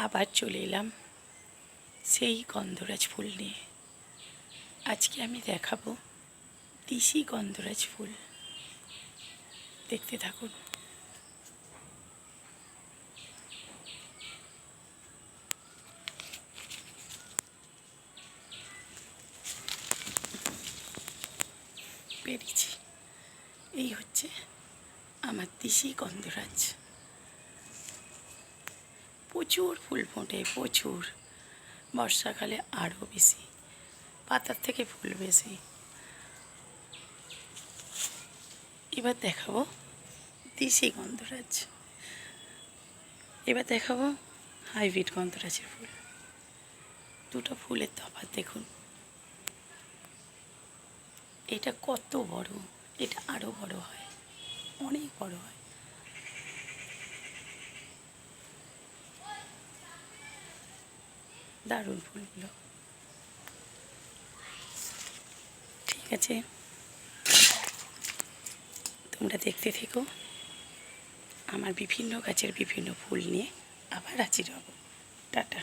আবার চলে এলাম সেই গন্ধরাজ ফুল নিয়ে। আজকে আমি দেখাবো দেশি গন্ধরাজ ফুল। দেখতে থাকুন। পেরেছি, এই হচ্ছে আমার দেশি গন্ধরাজ। প্রচুর ফুল ফোটে, প্রচুর। বর্ষাকালে আরও বেশি, পাতার থেকে ফুল বেশি। এবার দেখাবো দেশি গন্ধরাজ, এবার দেখাবো হাইব্রিড গন্ধরাজের ফুল। দুটো ফুলের তফাৎ দেখুন। এটা কত বড়, এটা আরও বড় হয়, অনেক বড় হয়। দারুণ ফুলগুলো। ঠিক আছে, তোমরা দেখতে থেকো। আমার বিভিন্ন গাছের বিভিন্ন ফুল নিয়ে আবার হাজির হব। টাটা।